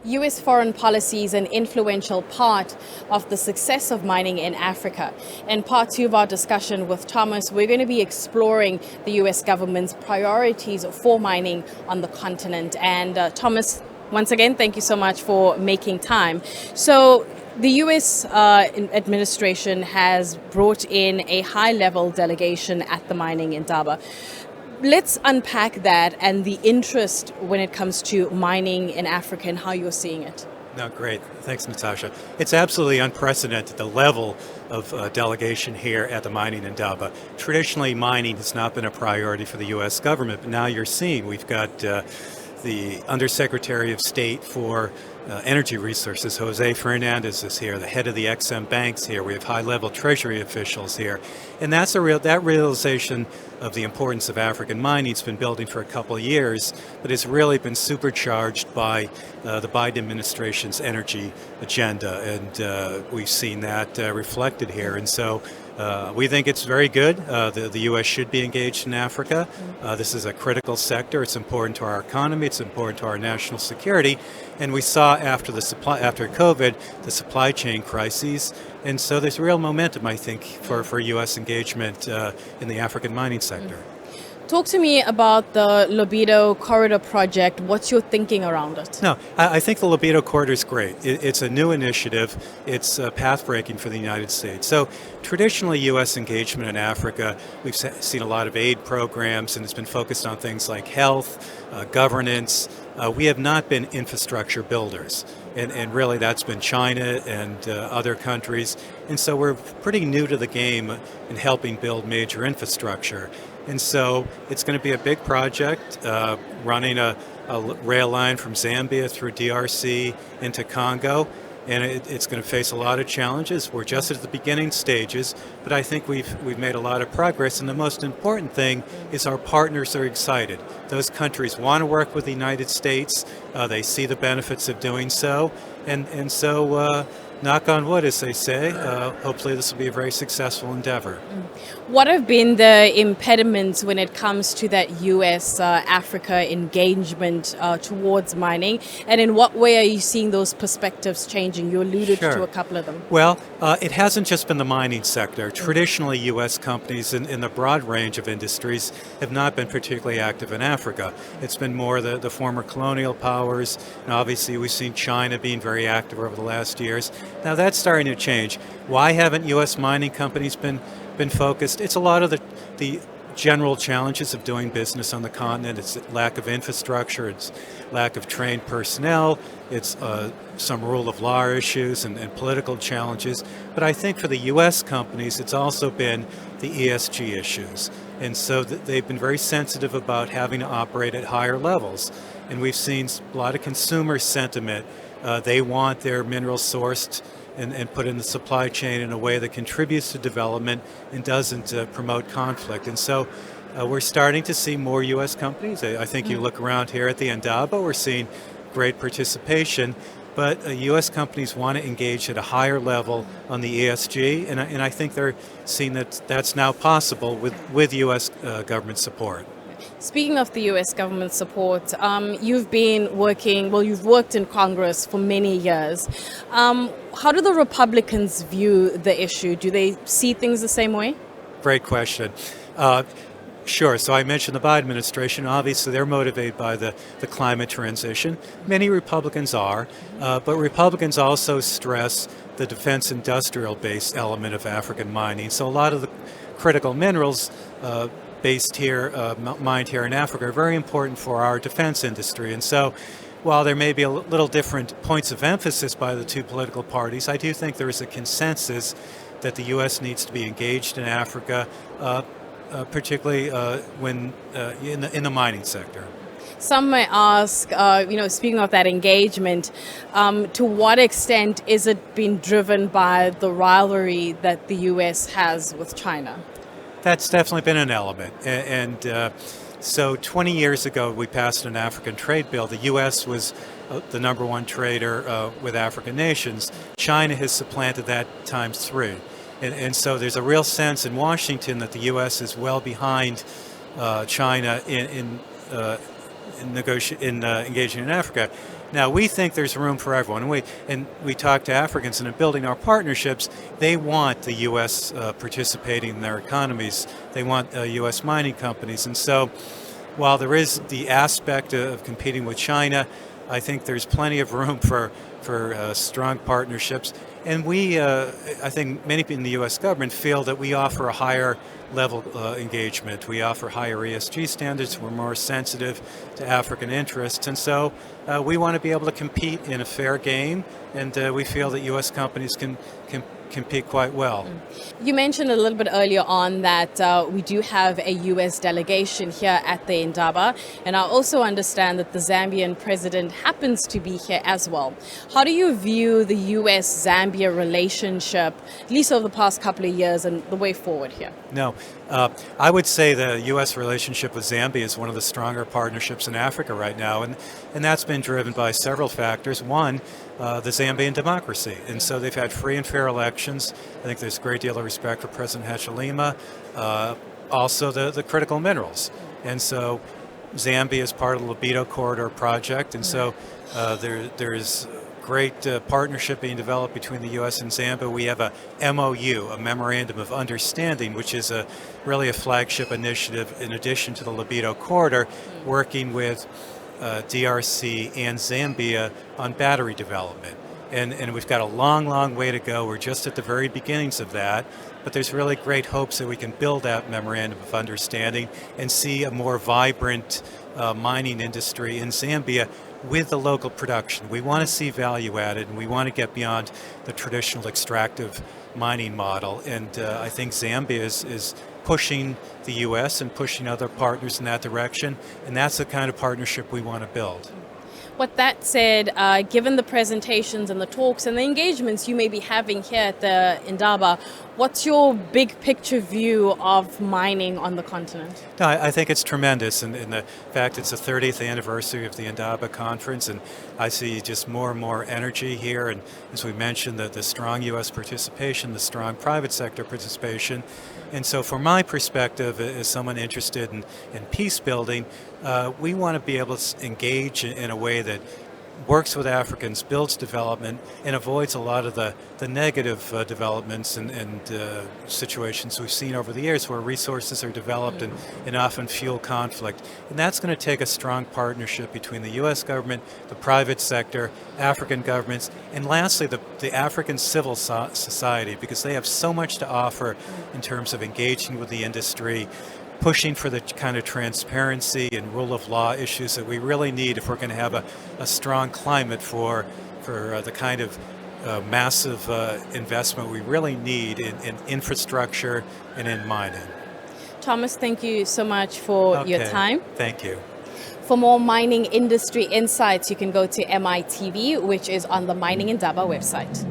US foreign policy is an influential part of the success of mining in Africa. In part two of our discussion with Thomas, we're going to be exploring the US government's priorities for mining on the continent. And Thomas, once again, thank you so much for making time. So the US administration has brought in a high-level delegation at the Mining Indaba. Let's unpack that and the interest when it comes to mining in Africa and how you're seeing it. No, great. Thanks, Natasha. It's absolutely unprecedented, the level of delegation here at the Mining Indaba. Traditionally, mining has not been a priority for the U.S. government, but now you're seeing we've got the Undersecretary of State for Energy Resources, Jose Fernandez, is here. The head of the XM Bank's here. We have high-level Treasury officials here. And that realization of the importance of African mining has been building for a couple of years, but it's really been supercharged by the Biden administration's energy agenda. And we've seen that reflected here. And so we think it's very good. The U.S. should be engaged in Africa. This is a critical sector. It's important to our economy. It's important to our national security. And we saw after COVID, the supply chain crises. And so there's real momentum, I think, for U.S. engagement in the African mining sector. Talk to me about the Libido Corridor project. What's your thinking around it? No, I think the Libido Corridor is great. It's a new initiative. It's path-breaking for the United States. So traditionally, U.S. engagement in Africa, we've seen a lot of aid programs, and it's been focused on things like health, governance. We have not been infrastructure builders. And really that's been China and other countries. And so we're pretty new to the game in helping build major infrastructure. And so it's going to be a big project, running a rail line from Zambia through DRC into Congo. And it's going to face a lot of challenges. We're just at the beginning stages, but I think we've made a lot of progress. And the most important thing is our partners are excited. Those countries want to work with the United States. They see the benefits of doing so. And so knock on wood, as they say, hopefully this will be a very successful endeavor. What have been the impediments when it comes to that US-Africa engagement towards mining? And in what way are you seeing those perspectives changing? You alluded to a couple of them. Well, it hasn't just been the mining sector. Traditionally, U.S. companies in the broad range of industries have not been particularly active in Africa. It's been more the former colonial powers, and obviously we've seen China being very active over the last years. Now that's starting to change. Why haven't U.S. mining companies been focused? It's a lot of the general challenges of doing business on the continent. It's lack of infrastructure, it's lack of trained personnel, it's some rule of law issues and political challenges. But I think for the U.S. companies, it's also been the ESG issues. And so they've been very sensitive about having to operate at higher levels. And we've seen a lot of consumer sentiment. They want their minerals sourced and put in the supply chain in a way that contributes to development and doesn't promote conflict. And so we're starting to see more U.S. companies. I think you look around here at the Indaba, we're seeing great participation, but U.S. companies want to engage at a higher level on the ESG, and I think they're seeing that that's now possible with U.S. government support. Speaking of the U.S. government support, you've worked in Congress for many years. How do the Republicans view the issue? Do they see things the same way? Great question. Sure. So I mentioned the Biden administration. Obviously, they're motivated by the climate transition. Many Republicans are, but Republicans also stress the defense industrial-based element of African mining. So a lot of the critical minerals mined here in Africa are very important for our defense industry. And so while there may be a little different points of emphasis by the two political parties, I do think there is a consensus that the U.S. needs to be engaged in Africa, particularly when in the mining sector. Some may ask, speaking of that engagement, to what extent is it being driven by the rivalry that the U.S. has with China? That's definitely been an element. And so 20 years ago, we passed an African trade bill. The U.S. was the number one trader with African nations. China has supplanted that times 3. And so there's a real sense in Washington that the U.S. is well behind China in engaging in Africa. Now, we think there's room for everyone. We talk to Africans, and in building our partnerships, they want the U.S. Participating in their economies. They want U.S. mining companies. And so while there is the aspect of competing with China, I think there's plenty of room for strong partnerships. And I think many people in the U.S. government feel that we offer a higher level engagement. We offer higher ESG standards. We're more sensitive to African interests. And so we want to be able to compete in a fair game. And we feel that U.S. companies can compete quite well. You mentioned a little bit earlier on that we do have a U.S. delegation here at the Indaba, and I also understand that the Zambian president happens to be here as well. How do you view the U.S.-Zambia relationship, at least over the past couple of years, and the way forward here? No, I would say the U.S. relationship with Zambia is one of the stronger partnerships in Africa right now, and that's been driven by several factors. One, the Zambian democracy, and so they've had free and fair elections. I think there's a great deal of respect for President Hichilema. Also, the critical minerals, and so Zambia is part of the Libido Corridor project, and so there's great partnership being developed between the U.S. and Zambia. We have a MOU, a Memorandum of Understanding, which is really a flagship initiative in addition to the Libido Corridor, working with DRC and Zambia on battery development. And we've got a long, long way to go. We're just at the very beginnings of that, but there's really great hopes that we can build that Memorandum of Understanding and see a more vibrant mining industry in Zambia with the local production. We want to see value added, and we want to get beyond the traditional extractive mining model. And I think Zambia is pushing the U.S. and pushing other partners in that direction, and that's the kind of partnership we want to build. With that said, given the presentations and the talks and the engagements you may be having here at the Indaba, what's your big picture view of mining on the continent? No, I think it's tremendous, and the fact it's the 30th anniversary of the Indaba conference, and I see just more and more energy here, and as we mentioned, the strong U.S. participation, the strong private sector participation. And so from my perspective, as someone interested in peace building, we want to be able to engage in a way that works with Africans, builds development, and avoids a lot of the negative developments and situations we've seen over the years where resources are developed and often fuel conflict. And that's going to take a strong partnership between the U.S. government, the private sector, African governments, and lastly, the African civil society, because they have so much to offer in terms of engaging with the industry, pushing for the kind of transparency and rule of law issues that we really need if we're going to have a strong climate for the kind of massive investment we really need in infrastructure and in mining. Thomas, thank you so much for your time. Thank you. For more mining industry insights, you can go to MITV, which is on the Mining Indaba website.